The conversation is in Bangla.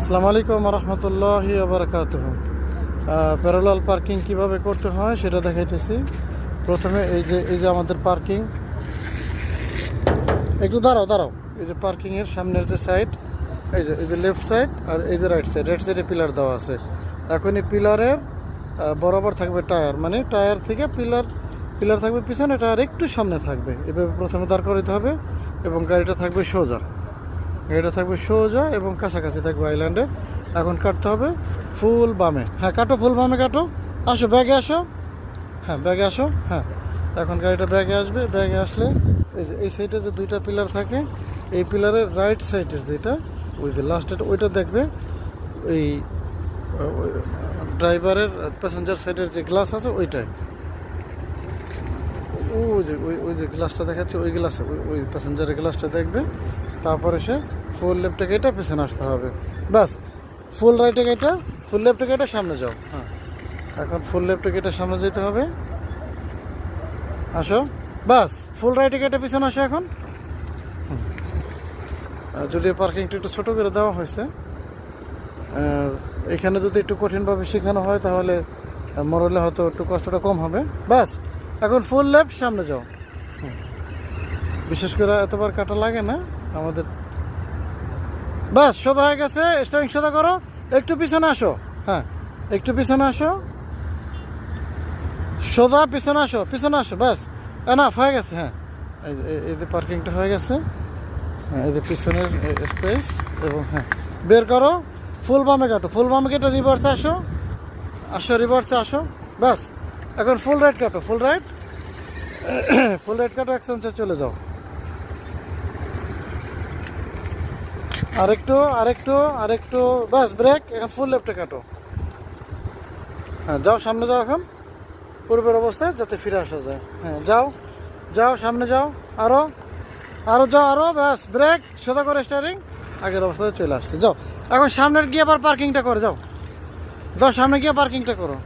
আসসালামু আলাইকুম রহমতুল্লাহি ওয়া বারাকাতুহু। প্যারালাল পার্কিং কিভাবে করতে হয় সেটা দেখাইতেছি। প্রথমে এই যে আমাদের পার্কিং, একটু দাঁড়াও। এই যে পার্কিং এর সামনের যে সাইড, এই যে লেফট সাইড আর এই যে রাইট সাইডে পিলার দেওয়া আছে। এখন এই পিলারের বরাবর থাকবে টায়ার, মানে টায়ার থেকে পিলার থাকবে পিছনে, টায়ার একটু সামনে থাকবে। এভাবে প্রথমে দাঁড় করাতে হবে এবং গাড়িটা থাকবে সোজা এবং কাছাকাছি থাকবে আইল্যান্ডের। এখন কাটতে হবে ফুল বামে। হ্যাঁ কাটো, ফুল বামে কাটো। আসো ব্যাগে আসো, হ্যাঁ ব্যাগে আসো। হ্যাঁ এখন গাড়িটা ব্যাগে আসবে। ব্যাগে আসলে এই সাইডে যে দুইটা পিলার থাকে, এই পিলারের রাইট সাইডের যেটা ওই যে লাস্টের ওইটা দেখবে, এই ড্রাইভারের প্যাসেঞ্জার সাইডের যে গ্লাস আছে ওইটাই, ওই যে গ্লাসটা দেখাচ্ছে, ওই গ্লাসে ওই প্যাসেঞ্জারের গ্লাসটা দেখবে। তারপরে সে ফুল লেফটে কেটে পিছনে আসতে হবে। ব্যাস, ফুল রাইটে কেটে ফুল লেফটে কেটে সামনে যাও। হ্যাঁ এখন ফুল লেফটে কেটে সামনে যেতে হবে। আসো, বাস ফুল রাইটে কেটে পিছনে আসো এখন। যদি পার্কিংটা একটু ছোটো করে দেওয়া হয়েছে, এখানে যদি একটু কঠিনভাবে শেখানো হয় তাহলে মরলে হয়তো একটু কষ্টটা কম হবে। ব্যাস এখন ফুল লেফট সামনে যাও। বিশেষ করে এতবার কাটা লাগে না আমাদের। বাস সোজা হয়ে গেছে, স্টারিং সোজা করো, একটু পিছনে আসো। হ্যাঁ একটু পিছনে আসো, সোজা পিছনে আসো। ব্যাস এনাফ হয়ে গেছে। হ্যাঁ এই যে পার্কিংটা হয়ে গেছে। হ্যাঁ এই যে পিছনের স্পেস, এবং হ্যাঁ বের করো, ফুল বামে কাটো, কেটে রিভার্সে রিভার্সে আসো। ব্যাস এখন ফুল রাইট কাটো, ফুল রাইট কাটো, এক্সচেঞ্জে চলে যাও। আরেকটু বাস ব্রেক। এখন ফুল লেফটে কাটো। হ্যাঁ যাও, সামনে যাও এখন পূর্বের অবস্থায়, যাতে ফিরে আসা যায়। হ্যাঁ যাও সামনে যাও, আরো ব্যাস ব্রেক সোজা করে স্টারিং আগের অবস্থায় চলে আসছে। যাও এখন সামনের গিয়ে আবার পার্কিংটা করে যাও, সামনে গিয়ে পার্কিংটা করো।